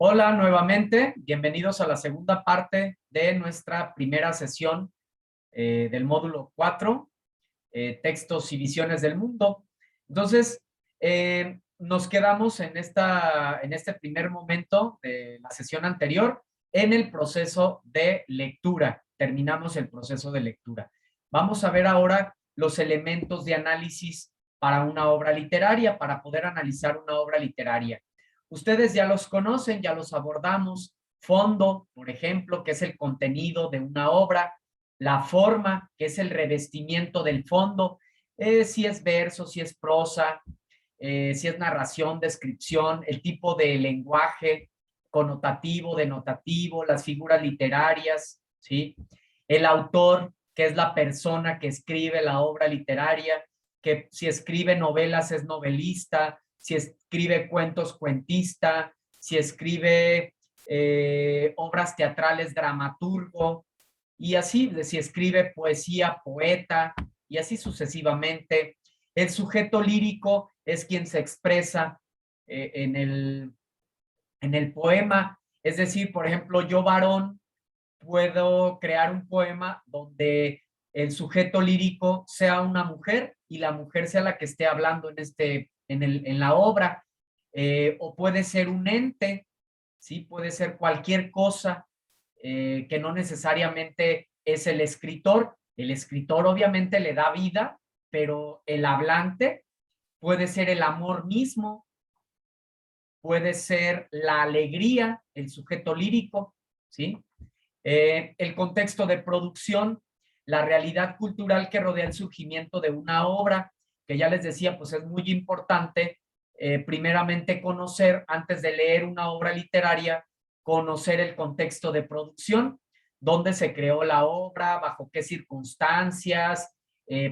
Hola nuevamente, bienvenidos a la segunda parte de nuestra primera sesión del módulo 4, textos y visiones del mundo. Entonces, nos quedamos en este primer momento de la sesión anterior en el proceso de lectura. Terminamos el proceso de lectura. Vamos a ver ahora los elementos de análisis para una obra literaria, para poder analizar una obra literaria. Ustedes ya los conocen, ya los abordamos. Fondo, por ejemplo, que es el contenido de una obra. La forma, que es el revestimiento del fondo. Si es verso, si es prosa, si es narración, descripción, el tipo de lenguaje connotativo, denotativo, las figuras literarias, ¿sí? El autor, que es la persona que escribe la obra literaria, que si escribe novelas es novelista, si escribe cuentos, cuentista, si escribe obras teatrales, dramaturgo, y así, si escribe poesía, poeta, y así sucesivamente. El sujeto lírico es quien se expresa en el poema, es decir, por ejemplo, yo varón puedo crear un poema donde el sujeto lírico sea una mujer y la mujer sea la que esté hablando en la obra, o puede ser un ente, ¿sí? Puede ser cualquier cosa que no necesariamente es el escritor. El escritor obviamente le da vida, pero el hablante puede ser el amor mismo, puede ser la alegría, el sujeto lírico, ¿sí? El contexto de producción, la realidad cultural que rodea el surgimiento de una obra, que ya les decía, pues es muy importante, primeramente conocer, antes de leer una obra literaria, conocer el contexto de producción, dónde se creó la obra, bajo qué circunstancias,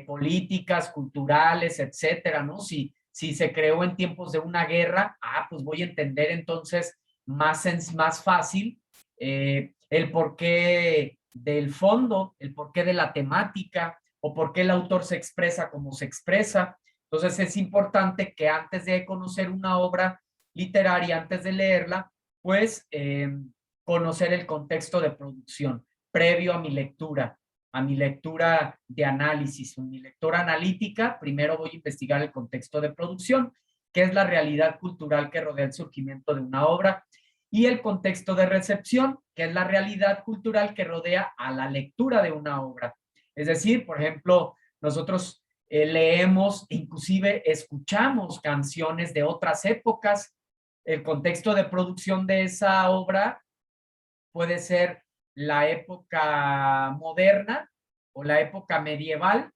políticas, culturales, etcétera, ¿no? Si se creó en tiempos de una guerra, pues voy a entender entonces más fácil el porqué del fondo, el porqué de la temática o por qué el autor se expresa como se expresa. Entonces es importante que antes de conocer una obra literaria, antes de leerla, pues conocer el contexto de producción previo a mi lectura de análisis, mi lectura analítica. Primero voy a investigar el contexto de producción, que es la realidad cultural que rodea el surgimiento de una obra, y el contexto de recepción, que es la realidad cultural que rodea a la lectura de una obra. Es decir, por ejemplo, nosotros leemos, inclusive escuchamos canciones de otras épocas. El contexto de producción de esa obra puede ser la época moderna o la época medieval,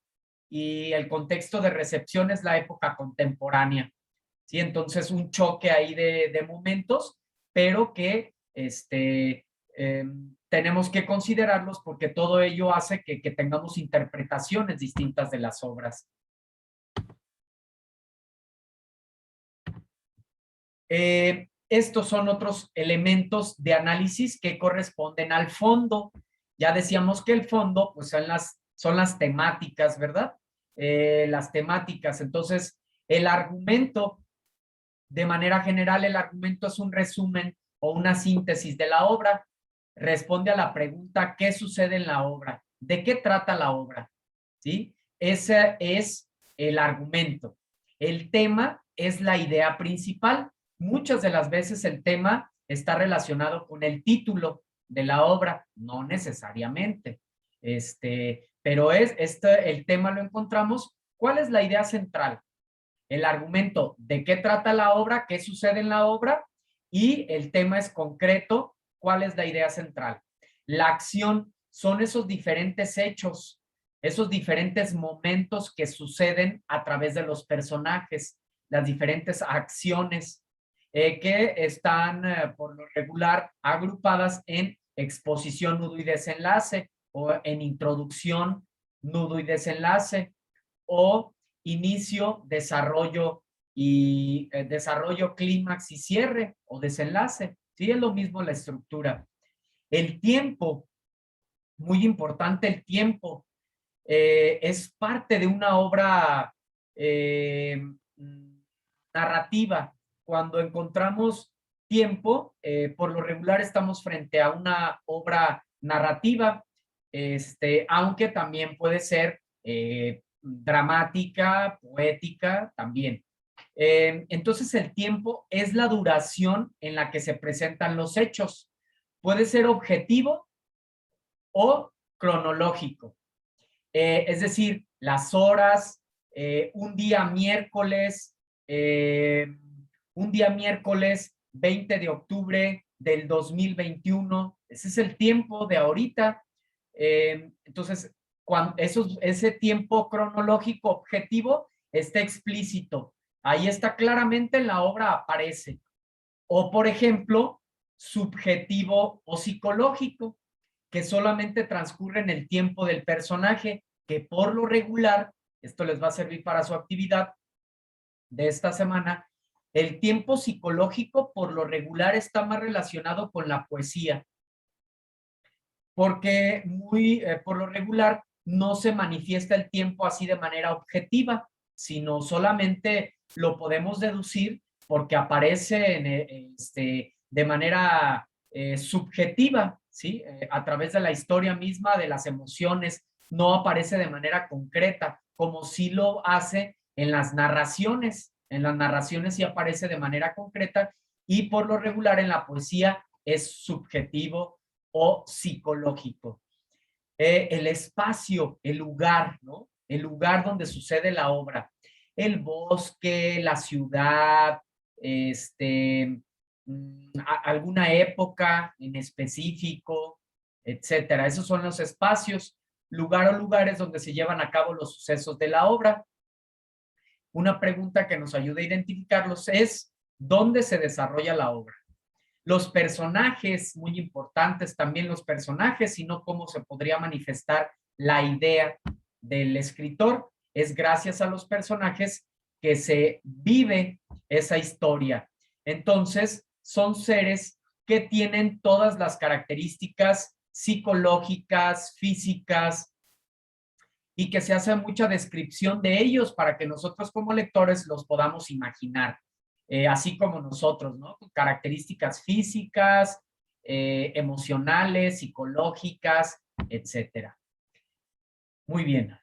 y el contexto de recepción es la época contemporánea. ¿Sí? Entonces, un choque ahí de momentos, pero que tenemos que considerarlos porque todo ello hace que tengamos interpretaciones distintas de las obras. Estos son otros elementos de análisis que corresponden al fondo. Ya decíamos que el fondo, pues son las temáticas, ¿verdad? Las temáticas. Entonces, el argumento, de manera general, el argumento es un resumen o una síntesis de la obra. Responde a la pregunta, ¿qué sucede en la obra? ¿De qué trata la obra? ¿Sí? Ese es el argumento. El tema es la idea principal. Muchas de las veces el tema está relacionado con el título de la obra, no necesariamente. Pero el tema lo encontramos. ¿Cuál es la idea central? El argumento, ¿de qué trata la obra? ¿Qué sucede en la obra? Y el tema es concreto, ¿cuál es la idea central? La acción son esos diferentes hechos, esos diferentes momentos que suceden a través de los personajes, las diferentes acciones que están por lo regular agrupadas en exposición, nudo y desenlace, o en introducción, nudo y desenlace, o inicio, desarrollo y desarrollo, clímax y cierre o desenlace. Sí, es lo mismo la estructura. El tiempo, muy importante el tiempo, es parte de una obra narrativa. Cuando encontramos tiempo, por lo regular estamos frente a una obra narrativa, aunque también puede ser dramática, poética, también. Entonces el tiempo es la duración en la que se presentan los hechos. Puede ser objetivo o cronológico. Es decir, las horas, un día miércoles 20 de octubre del 2021, ese es el tiempo de ahorita. Entonces, ese tiempo cronológico objetivo está explícito. Ahí está claramente en la obra, aparece. O, por ejemplo, subjetivo o psicológico, que solamente transcurre en el tiempo del personaje, que por lo regular, esto les va a servir para su actividad de esta semana, el tiempo psicológico por lo regular está más relacionado con la poesía, porque por lo regular no se manifiesta el tiempo así de manera objetiva, sino solamente lo podemos deducir porque aparece de manera subjetiva, ¿sí? A través de la historia misma, de las emociones, no aparece de manera concreta, como sí lo hace en las narraciones. En las narraciones sí aparece de manera concreta y por lo regular en la poesía es subjetivo o psicológico. El espacio, el lugar, ¿no? El lugar donde sucede la obra. El bosque, la ciudad, alguna época en específico, etcétera. Esos son los espacios, lugar o lugares donde se llevan a cabo los sucesos de la obra. Una pregunta que nos ayuda a identificarlos es, ¿dónde se desarrolla la obra? Los personajes, muy importantes también los personajes, sino cómo se podría manifestar la idea del escritor. Es gracias a los personajes que se vive esa historia. Entonces, son seres que tienen todas las características psicológicas, físicas, y que se hace mucha descripción de ellos para que nosotros como lectores los podamos imaginar. Así como nosotros, ¿no? Características físicas, emocionales, psicológicas, etcétera. Muy bien.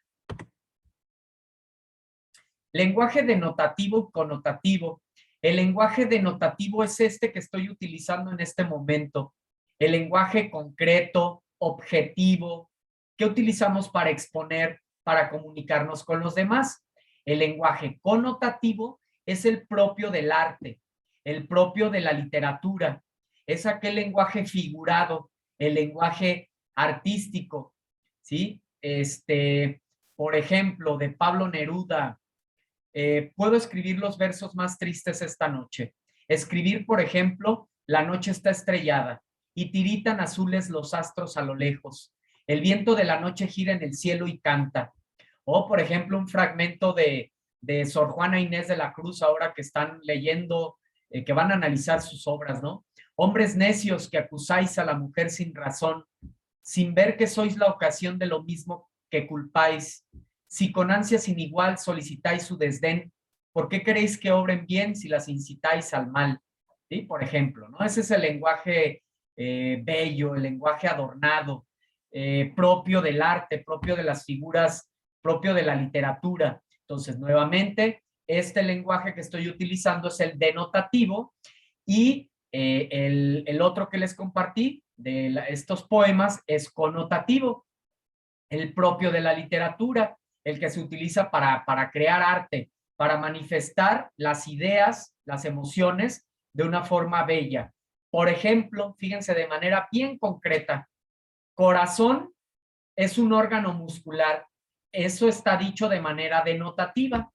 Lenguaje denotativo y connotativo. El lenguaje denotativo es este que estoy utilizando en este momento. El lenguaje concreto, objetivo, que utilizamos para exponer, para comunicarnos con los demás. El lenguaje connotativo es el propio del arte, el propio de la literatura. Es aquel lenguaje figurado, el lenguaje artístico, ¿sí? Por ejemplo, de Pablo Neruda, puedo escribir los versos más tristes esta noche. Escribir, por ejemplo, la noche está estrellada y tiritan azules los astros a lo lejos. El viento de la noche gira en el cielo y canta. O, por ejemplo, un fragmento de Sor Juana Inés de la Cruz, ahora que están leyendo, que van a analizar sus obras, ¿no? Hombres necios que acusáis a la mujer sin razón, sin ver que sois la ocasión de lo mismo que culpáis. Si con ansia sin igual solicitáis su desdén, ¿por qué queréis que obren bien si las incitáis al mal? ¿Sí? Por ejemplo, ¿no? Ese es el lenguaje bello, el lenguaje adornado, propio del arte, propio de las figuras, propio de la literatura. Entonces, nuevamente, este lenguaje que estoy utilizando es el denotativo y el otro que les compartí de estos poemas es connotativo, el propio de la literatura, el que se utiliza para crear arte, para manifestar las ideas, las emociones de una forma bella. Por ejemplo, fíjense de manera bien concreta, corazón es un órgano muscular. Eso está dicho de manera denotativa.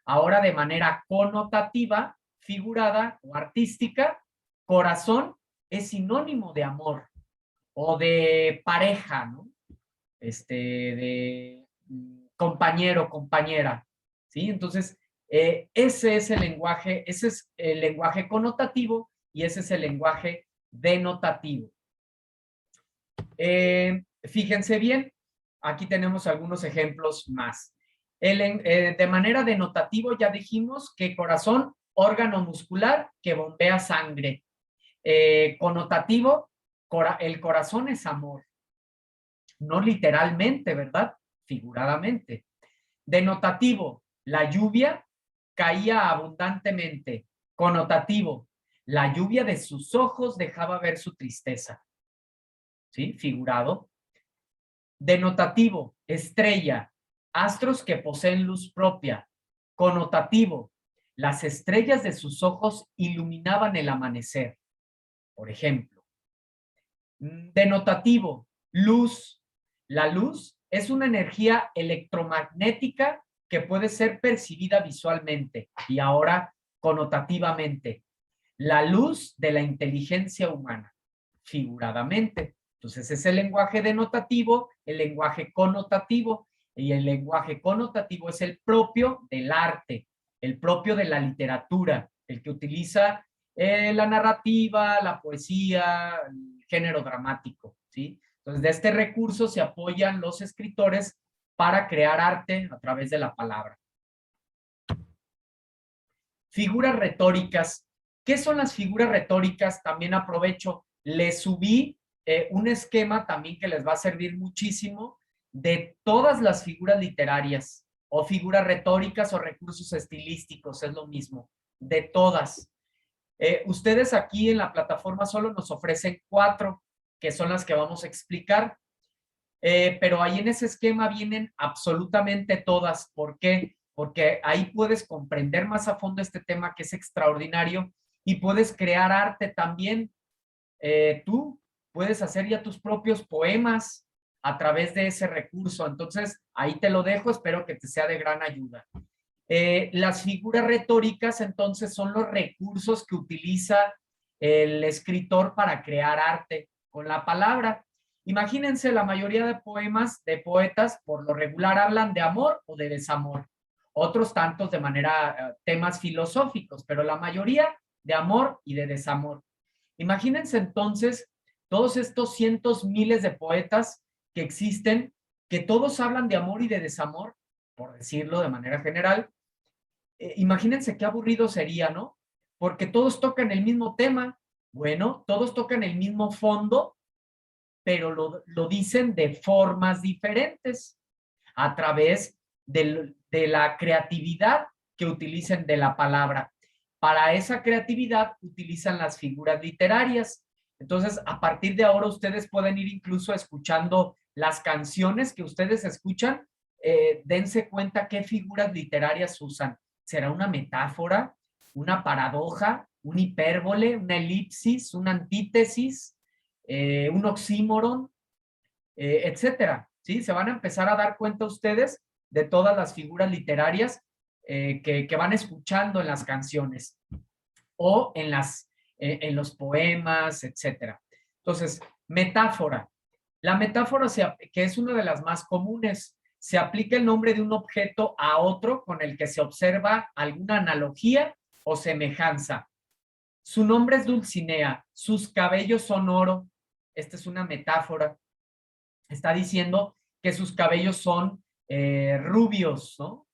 Ahora de manera connotativa, figurada o artística, corazón es sinónimo de amor o de pareja, ¿no? De compañero, compañera, ¿sí? Entonces, ese es el lenguaje connotativo y ese es el lenguaje denotativo. Fíjense bien, aquí tenemos algunos ejemplos más. De manera denotativo ya dijimos que corazón, órgano muscular que bombea sangre. Connotativo, el corazón es amor. No literalmente, ¿verdad? Figuradamente. Denotativo, la lluvia caía abundantemente. Connotativo, la lluvia de sus ojos dejaba ver su tristeza. ¿Sí? Figurado. Denotativo, estrella, astros que poseen luz propia. Connotativo, las estrellas de sus ojos iluminaban el amanecer, por ejemplo. Denotativo, luz. La luz es una energía electromagnética que puede ser percibida visualmente y ahora connotativamente. La luz de la inteligencia humana, figuradamente. Entonces es el lenguaje denotativo, el lenguaje connotativo, y el lenguaje connotativo es el propio del arte, el propio de la literatura, el que utiliza la narrativa, la poesía, el género dramático, ¿sí? Entonces, de este recurso se apoyan los escritores para crear arte a través de la palabra. Figuras retóricas. ¿Qué son las figuras retóricas? También aprovecho, les subí un esquema también que les va a servir muchísimo de todas las figuras literarias o figuras retóricas o recursos estilísticos, es lo mismo, de todas. Ustedes aquí en la plataforma solo nos ofrecen 4, que son las que vamos a explicar, pero ahí en ese esquema vienen absolutamente todas. ¿Por qué? Porque ahí puedes comprender más a fondo este tema que es extraordinario y puedes crear arte también. Tú puedes hacer ya tus propios poemas a través de ese recurso. Entonces, ahí te lo dejo, espero que te sea de gran ayuda. Las figuras retóricas, entonces, son los recursos que utiliza el escritor para crear arte con la palabra. Imagínense, la mayoría de poemas de poetas, por lo regular, hablan de amor o de desamor. Otros tantos de manera, temas filosóficos, pero la mayoría de amor y de desamor. Imagínense entonces todos estos cientos, miles de poetas que existen, que todos hablan de amor y de desamor, por decirlo de manera general. Imagínense qué aburrido sería, ¿no? Porque todos tocan el mismo tema. Bueno, todos tocan el mismo fondo, pero lo dicen de formas diferentes a través de la creatividad que utilicen de la palabra. Para esa creatividad utilizan las figuras literarias. Entonces, a partir de ahora ustedes pueden ir incluso escuchando las canciones que ustedes escuchan. Dense cuenta qué figuras literarias usan. ¿Será una metáfora, una paradoja, un hipérbole, una elipsis, una antítesis, un oxímoron, etcétera? ¿Sí? Se van a empezar a dar cuenta ustedes de todas las figuras literarias que van escuchando en las canciones o en los poemas, etcétera. Entonces, metáfora. La metáfora, que es una de las más comunes, se aplica el nombre de un objeto a otro con el que se observa alguna analogía o semejanza. Su nombre es Dulcinea, sus cabellos son oro. Esta es una metáfora. Está diciendo que sus cabellos son rubios, ¿no?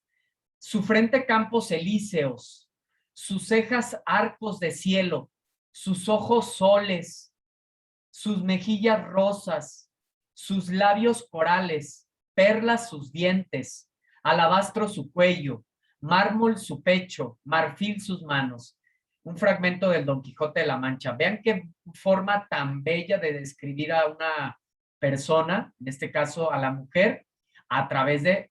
Su frente campos elíseos, sus cejas arcos de cielo, sus ojos soles, sus mejillas rosas, sus labios corales, perlas sus dientes, alabastro su cuello, mármol su pecho, marfil sus manos. Un fragmento del Don Quijote de la Mancha. Vean qué forma tan bella de describir a una persona, en este caso a la mujer, a través de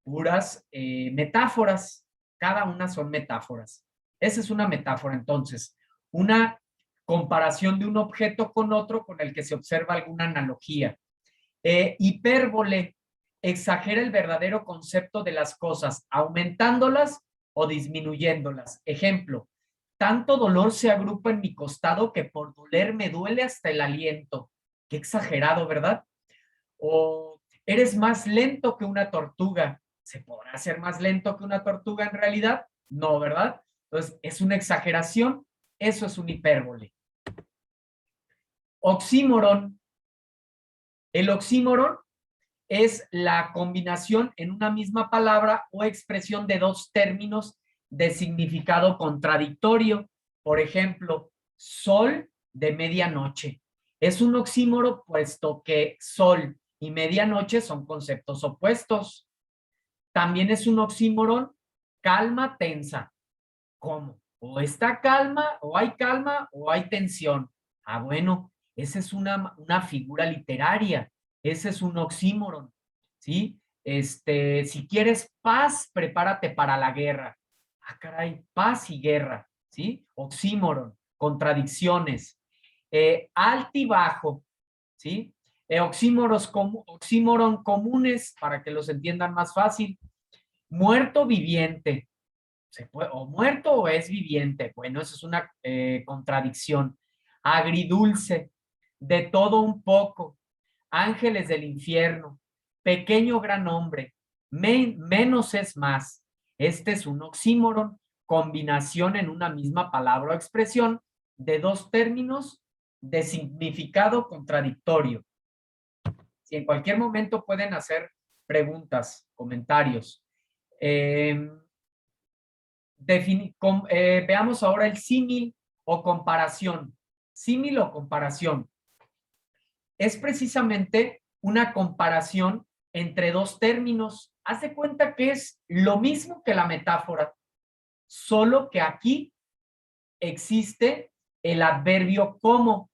puras metáforas. Cada una son metáforas. Esa es una metáfora, entonces. Una comparación de un objeto con otro con el que se observa alguna analogía. Hipérbole exagera el verdadero concepto de las cosas, aumentándolas o disminuyéndolas. Ejemplo, tanto dolor se agrupa en mi costado que por doler me duele hasta el aliento. Qué exagerado, ¿verdad? O eres más lento que una tortuga. ¿Se podrá ser más lento que una tortuga en realidad? No, ¿verdad? Entonces, es una exageración. Eso es un hipérbole. Oxímoron. El oxímoron es la combinación en una misma palabra o expresión de dos términos de significado contradictorio. Por ejemplo, sol de medianoche. Es un oxímoro puesto que sol y medianoche son conceptos opuestos. También es un oxímoron calma tensa. ¿Cómo? O está calma, o hay tensión. Ah, bueno, esa es una figura literaria. Ese es un oxímoron, ¿sí? Si quieres paz, prepárate para la guerra. Ah, caray, paz y guerra, ¿sí? Oxímoron, contradicciones. Altibajo, ¿sí? Oxímoron comunes, para que los entiendan más fácil. Muerto viviente, o muerto o es viviente. Bueno, eso es una contradicción. Agridulce, de todo un poco, ángeles del infierno, pequeño gran hombre, menos es más. Este es un oxímoron, combinación en una misma palabra o expresión de dos términos de significado contradictorio. Si en cualquier momento pueden hacer preguntas, comentarios. Veamos ahora el símil o comparación. Símil o comparación. Es precisamente una comparación entre dos términos. Haz de cuenta que es lo mismo que la metáfora, solo que aquí existe el adverbio como.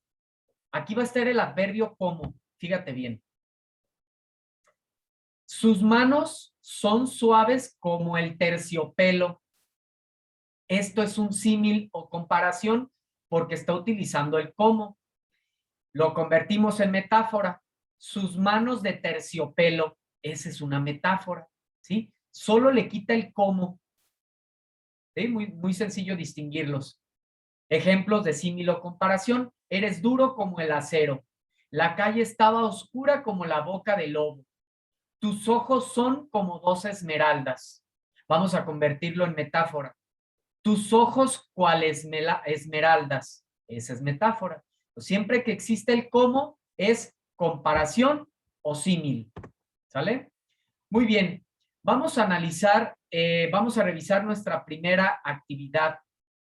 Aquí va a estar el adverbio como. Fíjate bien. Sus manos son suaves como el terciopelo. Esto es un símil o comparación porque está utilizando el como. Lo convertimos en metáfora. Sus manos de terciopelo, esa es una metáfora, ¿sí? Solo le quita el cómo. ¿Sí? Muy sencillo distinguirlos. Ejemplos de símil o comparación. Eres duro como el acero. La calle estaba oscura como la boca del lobo. Tus ojos son como dos esmeraldas. Vamos a convertirlo en metáfora. Tus ojos cual esmeraldas. Esa es metáfora. Siempre que existe el cómo, es comparación o símil. ¿Sale? Muy bien. Vamos a analizar, vamos a revisar nuestra primera actividad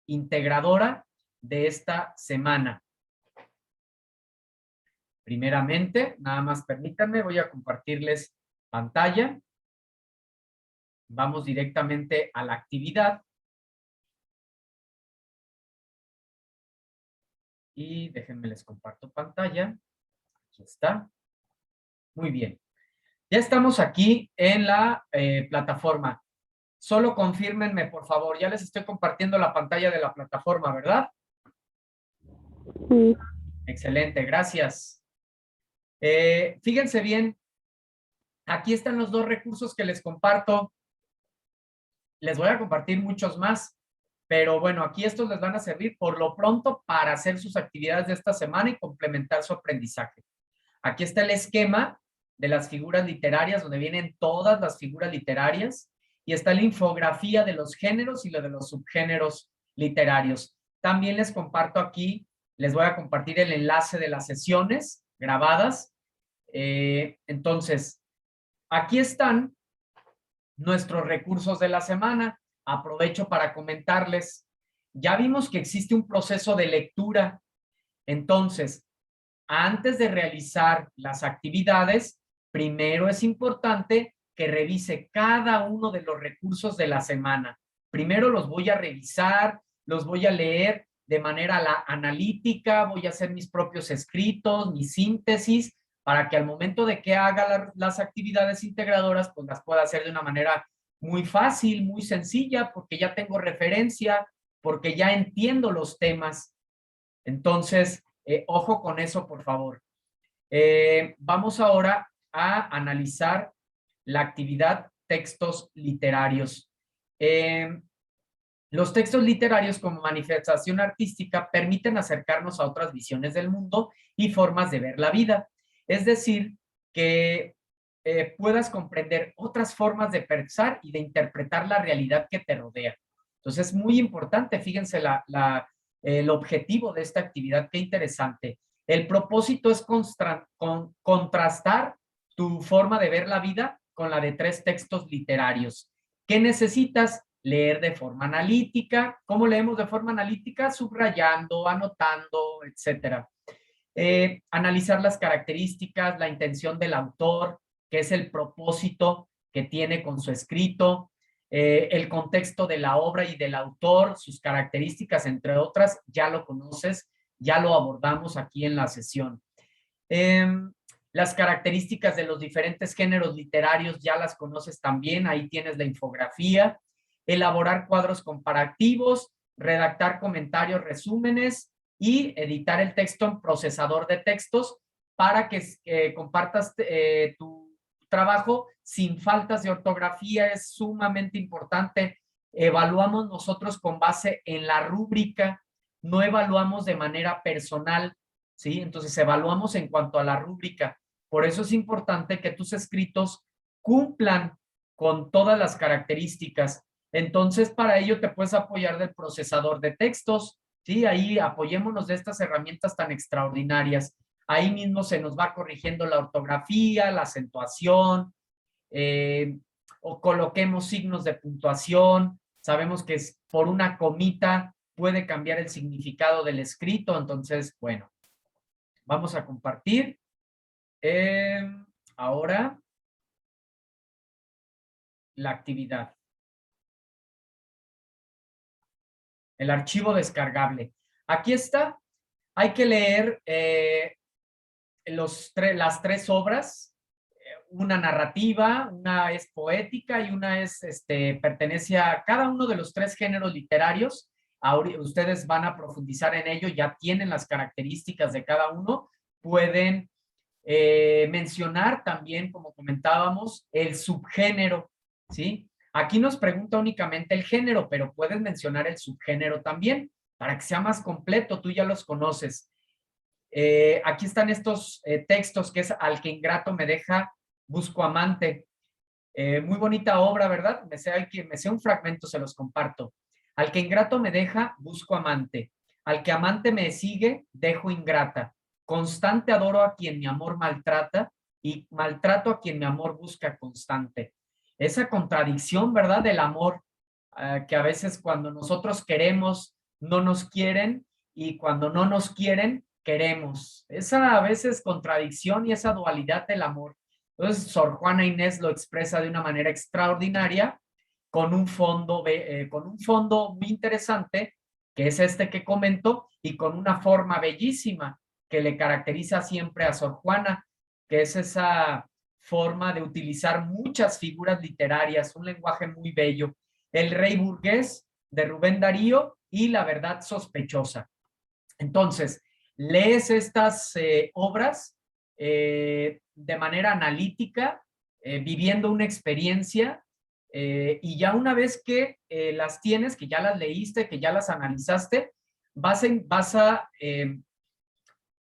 integradora de esta semana. Primeramente, nada más permítanme, voy a compartirles pantalla. Vamos directamente a la actividad. Y déjenme les comparto pantalla. Aquí está. Muy bien. Ya estamos aquí en la plataforma. Solo confírmenme, por favor. Ya les estoy compartiendo la pantalla de la plataforma, ¿verdad? Sí. Excelente, gracias. Fíjense bien, aquí están los dos recursos que les comparto. Les voy a compartir muchos más, pero bueno, aquí estos les van a servir por lo pronto para hacer sus actividades de esta semana y complementar su aprendizaje. Aquí está el esquema de las figuras literarias, donde vienen todas las figuras literarias, y está la infografía de los géneros y lo de los subgéneros literarios. También les comparto aquí, les voy a compartir el enlace de las sesiones grabadas. Entonces, aquí están nuestros recursos de la semana. Aprovecho para comentarles. Ya vimos que existe un proceso de lectura. Entonces, antes de realizar las actividades, primero es importante que revise cada uno de los recursos de la semana. Primero los voy a revisar, los voy a leer de manera analítica, voy a hacer mis propios escritos, mi síntesis, para que al momento de que haga las actividades integradoras, pues las pueda hacer de una manera muy fácil, muy sencilla, porque ya tengo referencia, porque ya entiendo los temas. Entonces, ojo con eso, por favor. Vamos ahora a analizar la actividad textos literarios. Los textos literarios como manifestación artística permiten acercarnos a otras visiones del mundo y formas de ver la vida. Es decir, que puedas comprender otras formas de pensar y de interpretar la realidad que te rodea. Entonces, es muy importante, fíjense el objetivo de esta actividad, qué interesante. El propósito es contrastar tu forma de ver la vida con la de tres textos literarios. ¿Qué necesitas? leer de forma analítica. ¿Cómo leemos de forma analítica? Subrayando, anotando, etcétera. Analizar las características, la intención del autor, que es el propósito que tiene con su escrito, el contexto de la obra y del autor, sus características, entre otras, ya lo conoces, ya lo abordamos aquí en la sesión. Las características de los diferentes géneros literarios ya las conoces también, ahí tienes la infografía, elaborar cuadros comparativos, redactar comentarios, resúmenes y editar el texto en procesador de textos para que compartas tu trabajo sin faltas de ortografía. Es sumamente importante. Evaluamos nosotros con base en la rúbrica, no evaluamos de manera personal, ¿sí? Entonces evaluamos en cuanto a la rúbrica. Por eso es importante que tus escritos cumplan con todas las características. Entonces, para ello te puedes apoyar del procesador de textos, ¿sí? Ahí apoyémonos de estas herramientas tan extraordinarias. Ahí mismo se nos va corrigiendo la ortografía, la acentuación, o coloquemos signos de puntuación. Sabemos que por una comita puede cambiar el significado del escrito. Entonces, bueno, vamos a compartir. Ahora, la actividad. El archivo descargable. Aquí está. Hay que leer las tres obras. Una narrativa, una es poética y una es, pertenece a cada uno de los tres géneros literarios. Ahora, ustedes van a profundizar en ello, ya tienen las características de cada uno. Pueden mencionar también, como comentábamos, el subgénero, ¿sí? Aquí nos pregunta únicamente el género, pero puedes mencionar el subgénero también para que sea más completo, tú ya los conoces. Aquí están estos textos que es Al que ingrato me deja, busco amante. Muy bonita obra, ¿verdad? Me sé un fragmento, se los comparto. Al que ingrato me deja, busco amante. Al que amante me sigue, dejo ingrata. Constante adoro a quien mi amor maltrata y maltrato a quien mi amor busca constante. Esa contradicción, ¿verdad? Del amor, que a veces cuando nosotros queremos, no nos quieren y cuando no nos quieren, queremos. Esa a veces contradicción y esa dualidad del amor. Entonces, Sor Juana Inés lo expresa de una manera extraordinaria con un fondo muy interesante, que es este que comento, y con una forma bellísima que le caracteriza siempre a Sor Juana, que es esa forma de utilizar muchas figuras literarias, un lenguaje muy bello. El rey burgués de Rubén Darío y La verdad sospechosa. Entonces, lees estas obras de manera analítica, viviendo una experiencia, y ya una vez que las tienes, que ya las leíste, que ya las analizaste, vas a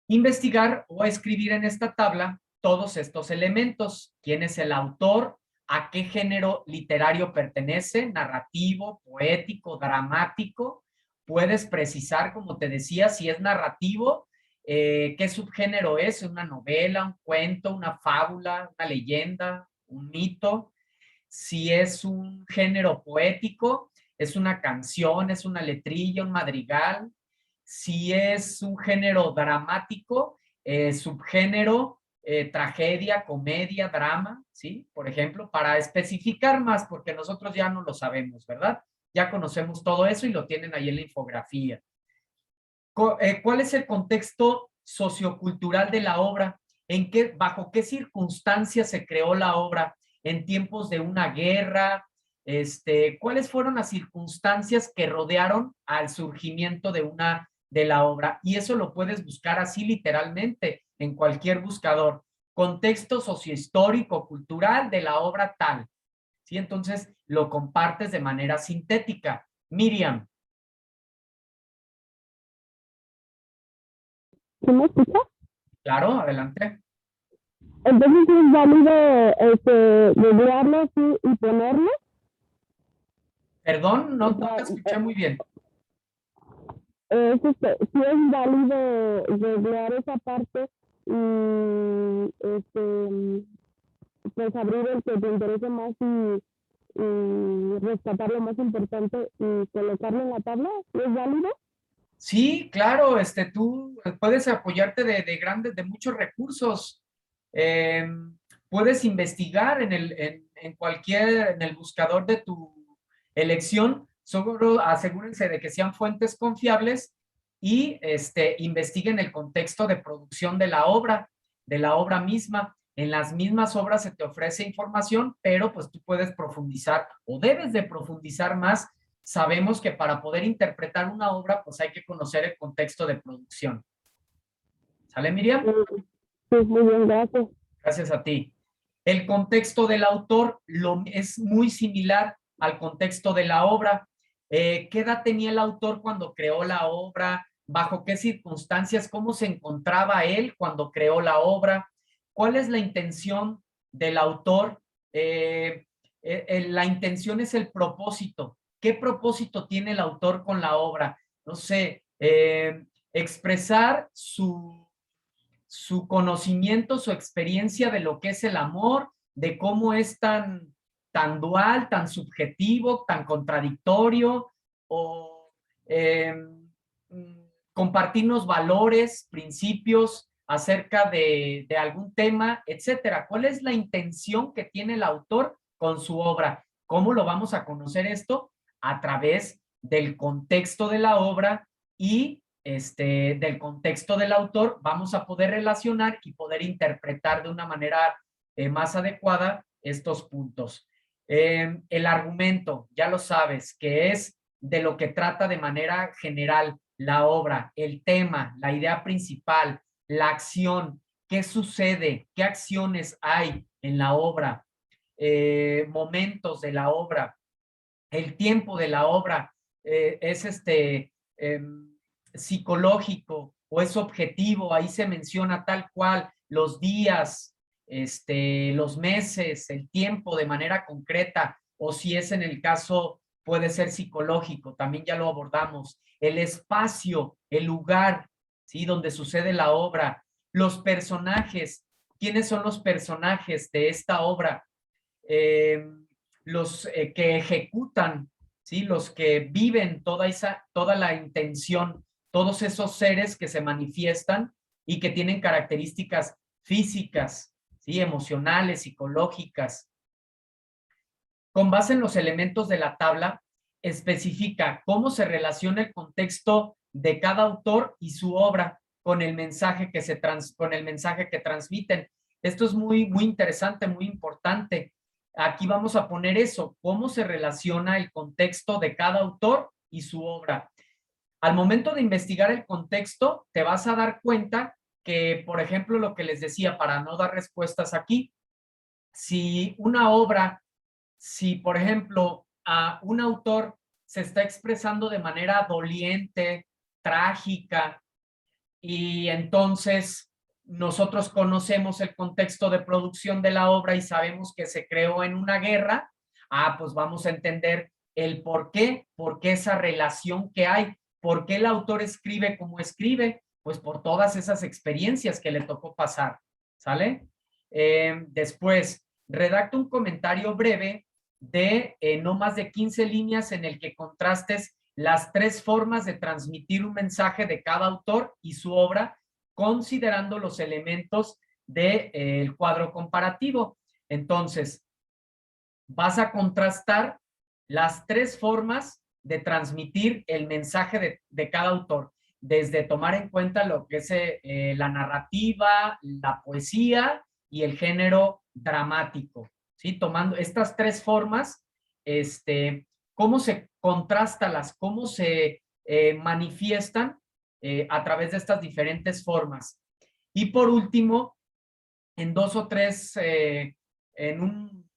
investigar o a escribir en esta tabla todos estos elementos. ¿Quién es el autor? ¿A qué género literario pertenece? ¿Narrativo, poético, dramático? Puedes precisar, como te decía, si es narrativo, qué subgénero es, una novela, un cuento, una fábula, una leyenda, un mito. Si es un género poético, es una canción, es una letrilla, un madrigal. Si es un género dramático, subgénero, tragedia, comedia, drama, ¿sí? Por ejemplo, para especificar más, porque nosotros ya no lo sabemos, ¿verdad? Ya conocemos todo eso y lo tienen ahí en la infografía. ¿Cuál es el contexto sociocultural de la obra? ¿Bajo qué circunstancias se creó la obra? ¿En tiempos de una guerra? ¿Cuáles fueron las circunstancias que rodearon al surgimiento de la obra? Y eso lo puedes buscar así literalmente en cualquier buscador. Contexto sociohistórico, cultural de la obra tal. ¿Sí? Entonces lo compartes de manera sintética. Miriam. ¿Sí me escucha? Claro, adelante. Entonces es válido googlearlo así y ponerlo. Perdón, O no sea, te escuché muy bien. sí es válido googlear esa parte y pues abrir el que te interese más y y rescatar lo más importante y colocarlo en la tabla. ¿Es válido? Sí, claro, tú puedes apoyarte de muchos recursos. Eh, Puedes investigar en el buscador de tu elección. Solo asegúrense de que sean fuentes confiables y investiguen el contexto de producción de la obra misma. En las mismas obras se te ofrece información, pero pues tú puedes profundizar o debes de profundizar más. Sabemos que para poder interpretar una obra, pues hay que conocer el contexto de producción. ¿Sale, Miriam? Sí, muy bien, gracias. Gracias a ti. El contexto del autor es muy similar al contexto de la obra. ¿Qué edad tenía el autor cuando creó la obra? ¿Bajo qué circunstancias? ¿Cómo se encontraba él cuando creó la obra? ¿Cuál es la intención del autor? La intención es el propósito. ¿Qué propósito tiene el autor con la obra? No sé, expresar su conocimiento, su experiencia de lo que es el amor, de cómo es tan dual, tan subjetivo, tan contradictorio, o eh, compartirnos valores, principios acerca de algún tema, etcétera. ¿Cuál es la intención que tiene el autor con su obra? ¿Cómo lo vamos a conocer esto? A través del contexto de la obra y del contexto del autor, vamos a poder relacionar y poder interpretar de una manera más adecuada estos puntos. El argumento, ya lo sabes, que es de lo que trata de manera general la obra, el tema, la idea principal, la acción, qué sucede, qué acciones hay en la obra, momentos de la obra, el tiempo de la obra, es psicológico o es objetivo, ahí se menciona tal cual los días, los meses, el tiempo de manera concreta, o si es en el caso, puede ser psicológico, también ya lo abordamos, el espacio, el lugar, ¿sí? Donde sucede la obra, los personajes, ¿quiénes son los personajes de esta obra? Eh, los que ejecutan, ¿sí? Los que viven toda la intención, todos esos seres que se manifiestan y que tienen características físicas, ¿sí? Emocionales, psicológicas. Con base en los elementos de la tabla, especifica cómo se relaciona el contexto de cada autor y su obra con el mensaje con el mensaje que transmiten. Esto es muy interesante, muy importante. Aquí vamos a poner eso, cómo se relaciona el contexto de cada autor y su obra. Al momento de investigar el contexto, te vas a dar cuenta que, por ejemplo, lo que les decía, para no dar respuestas aquí, si una obra, si por ejemplo a un autor se está expresando de manera doliente, trágica, y entonces nosotros conocemos el contexto de producción de la obra y sabemos que se creó en una guerra, pues vamos a entender el por qué esa relación que hay, por qué el autor escribe como escribe, pues por todas esas experiencias que le tocó pasar, ¿sale? Después, redacta un comentario breve de no más de 15 líneas en el que contrastes las tres formas de transmitir un mensaje de cada autor y su obra, considerando los elementos del cuadro comparativo. Entonces, vas a contrastar las tres formas de transmitir el mensaje de cada autor, desde tomar en cuenta lo que es la narrativa, la poesía y el género dramático, ¿sí? Tomando estas tres formas, cómo se contrasta cómo se manifiestan a través de estas diferentes formas. Y por último, en dos o tres, en un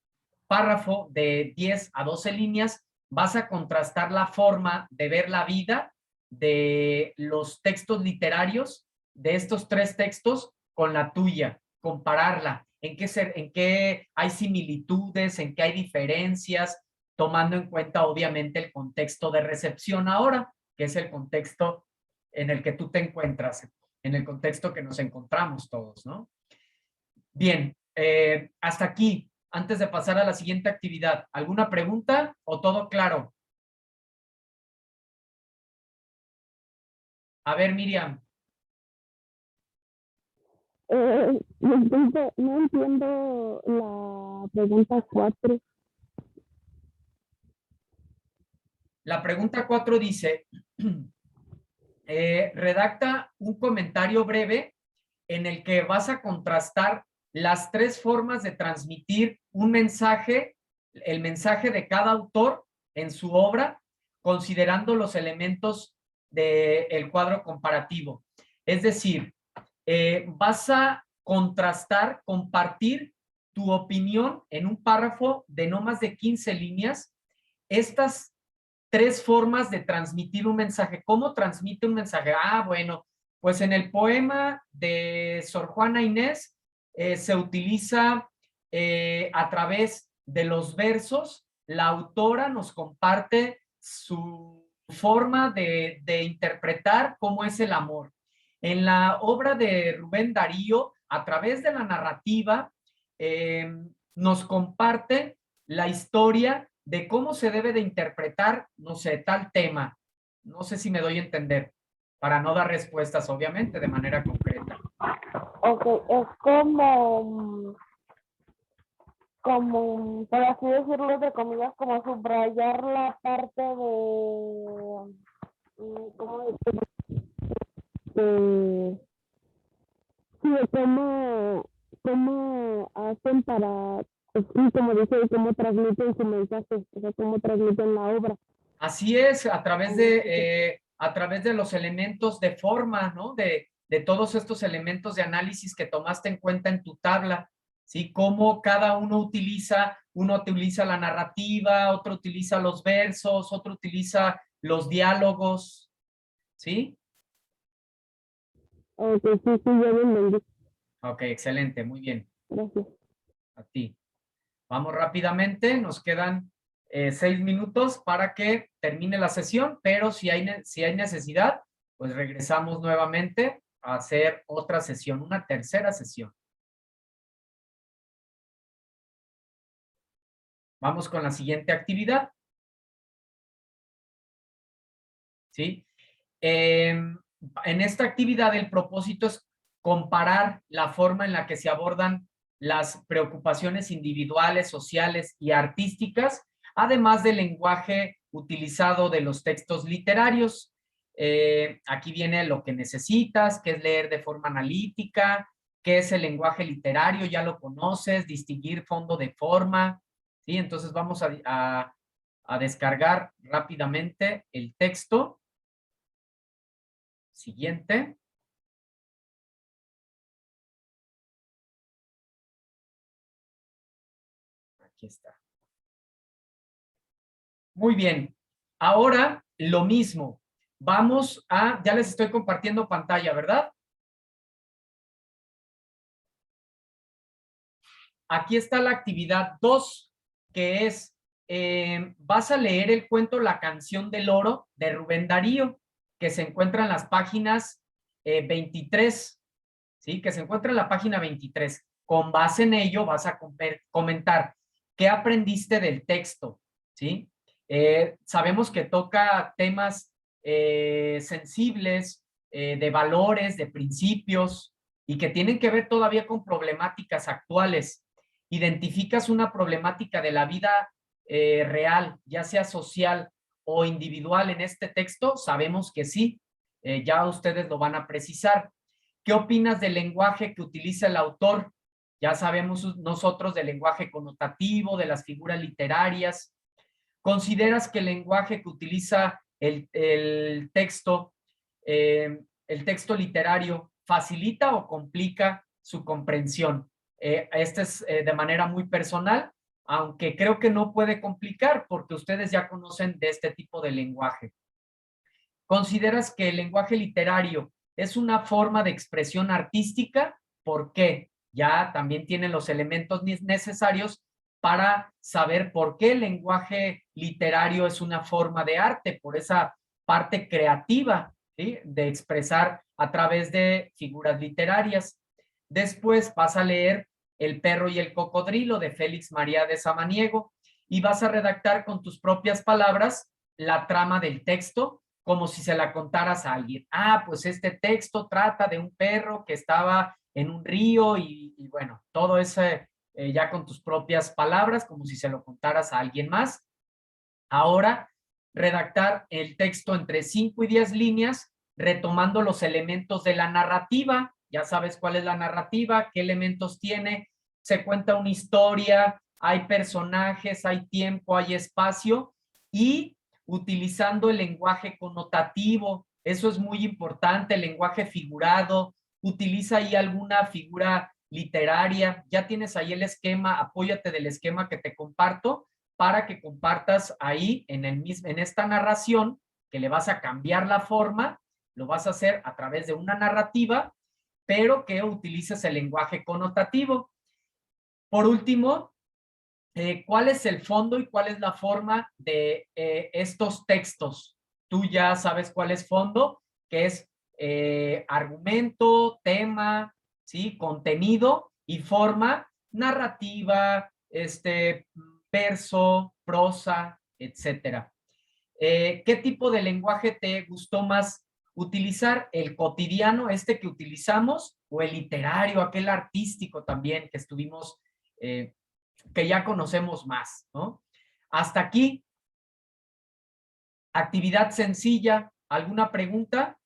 párrafo de 10 a 12 líneas, vas a contrastar la forma de ver la vida de los textos literarios, de estos tres textos, con la tuya, compararla, en qué hay similitudes, en qué hay diferencias, tomando en cuenta obviamente el contexto de recepción ahora, que es el contexto en el que tú te encuentras, en el contexto que nos encontramos todos, ¿no? Bien, hasta aquí. antes de pasar a la siguiente actividad? ¿Alguna pregunta o todo claro? A ver, Miriam. Disculpe, no entiendo la pregunta 4. La pregunta 4 dice, redacta un comentario breve en el que vas a contrastar las 3 formas de transmitir un mensaje, el mensaje de cada autor en su obra, considerando los elementos del cuadro comparativo. Es decir, vas a contrastar, compartir tu opinión en un párrafo de no más de 15 líneas. Estas 3 formas de transmitir un mensaje. ¿Cómo transmite un mensaje? Bueno, pues en el poema de Sor Juana Inés se utiliza a través de los versos. La autora nos comparte su forma de interpretar cómo es el amor. En la obra de Rubén Darío, a través de la narrativa, nos comparte la historia de cómo se debe de interpretar, no sé, tal tema. No sé si me doy a entender, para no dar respuestas, obviamente, de manera concreta. Ok, es como, por así decirlo, de comillas, como subrayar la parte de, ¿cómo decirlo? Sí, de cómo hacen para, pues, sí, como dice, cómo transmiten su mensaje, o sea, cómo transmiten la obra. Así es, a través de los elementos de forma, ¿no? De todos estos elementos de análisis que tomaste en cuenta en tu tabla, ¿sí? Cómo cada uno utiliza la narrativa, otro utiliza los versos, otro utiliza los diálogos, ¿sí? Ok, sí, sí, ya lo entendí. Ok, excelente, muy bien. Gracias. A ti. Vamos rápidamente, nos quedan 6 minutos para que termine la sesión, pero si hay necesidad, pues regresamos nuevamente a hacer otra sesión, una tercera sesión. Vamos con la siguiente actividad. ¿Sí? En esta actividad el propósito es comparar la forma en la que se abordan las preocupaciones individuales, sociales y artísticas, además del lenguaje utilizado de los textos literarios. Aquí viene lo que necesitas, que es leer de forma analítica, qué es el lenguaje literario, ya lo conoces, distinguir fondo de forma, ¿sí? Entonces vamos a descargar rápidamente el texto. Siguiente. Aquí está. Muy bien. Ahora lo mismo. Vamos a, ya les estoy compartiendo pantalla, ¿verdad? Aquí está la actividad 2, que es, vas a leer el cuento La canción del oro de Rubén Darío, que se encuentra en las páginas 23, ¿sí? Que se encuentra en la página 23. Con base en ello vas a comentar qué aprendiste del texto, ¿sí? Sabemos que toca temas sensibles, de valores, de principios, y que tienen que ver todavía con problemáticas actuales. Identificas una problemática de la vida real, ya sea social o individual en este texto, sabemos que sí, ya ustedes lo van a precisar. ¿Qué opinas del lenguaje que utiliza el autor? Ya sabemos nosotros del lenguaje connotativo, de las figuras literarias. ¿Consideras que el lenguaje que utiliza el texto literario, facilita o complica su comprensión? Este es de manera muy personal, aunque creo que no puede complicar porque ustedes ya conocen de este tipo de lenguaje. ¿Consideras que el lenguaje literario es una forma de expresión artística? ¿Por qué? Ya también tienen los elementos necesarios para saber por qué el lenguaje literario es una forma de arte, por esa parte creativa, ¿sí? De expresar a través de figuras literarias. Después vas a leer El perro y el cocodrilo de Félix María de Samaniego y vas a redactar con tus propias palabras la trama del texto como si se la contaras a alguien. Ah, pues este texto trata de un perro que estaba en un río y bueno, todo eso ya con tus propias palabras como si se lo contaras a alguien más. Ahora, redactar el texto entre 5 y 10 líneas, retomando los elementos de la narrativa. Ya sabes cuál es la narrativa, qué elementos tiene. Se cuenta una historia, hay personajes, hay tiempo, hay espacio y utilizando el lenguaje connotativo. Eso es muy importante, el lenguaje figurado. Utiliza ahí alguna figura literaria. Ya tienes ahí el esquema, apóyate del esquema que te comparto para que compartas ahí en esta narración, que le vas a cambiar la forma, lo vas a hacer a través de una narrativa, pero que utilices el lenguaje connotativo. Por último, ¿cuál es el fondo y cuál es la forma de estos textos? Tú ya sabes cuál es fondo, que es argumento, tema, ¿sí? Contenido y forma, narrativa, verso, prosa, etcétera. ¿Qué tipo de lenguaje te gustó más utilizar? ¿El cotidiano, que utilizamos, o el literario, aquel artístico también que estuvimos, que ya conocemos más, ¿no? Hasta aquí, actividad sencilla. ¿Alguna pregunta?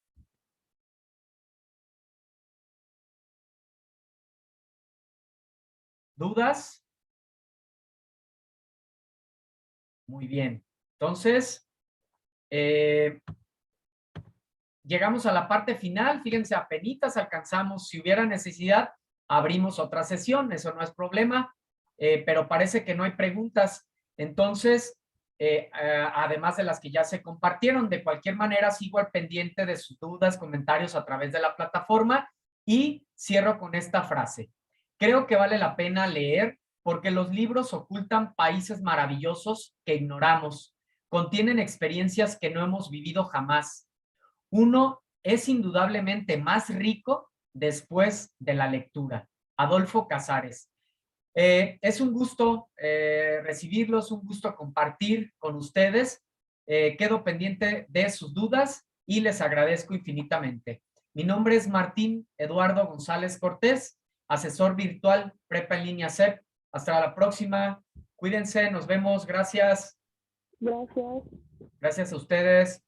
¿Dudas? Muy bien. Entonces, llegamos a la parte final. Fíjense, apenitas alcanzamos. Si hubiera necesidad, abrimos otra sesión. Eso no es problema, pero parece que no hay preguntas. Entonces, además de las que ya se compartieron, de cualquier manera sigo al pendiente de sus dudas, comentarios a través de la plataforma y cierro con esta frase. Creo que vale la pena leer porque los libros ocultan países maravillosos que ignoramos, contienen experiencias que no hemos vivido jamás. Uno es indudablemente más rico después de la lectura. Adolfo Casares. Es un gusto recibirlos, un gusto compartir con ustedes. Quedo pendiente de sus dudas y les agradezco infinitamente. Mi nombre es Martín Eduardo González Cortés, asesor virtual Prepa en línea CEP. Hasta la próxima. Cuídense, nos vemos. Gracias. Gracias. Gracias a ustedes.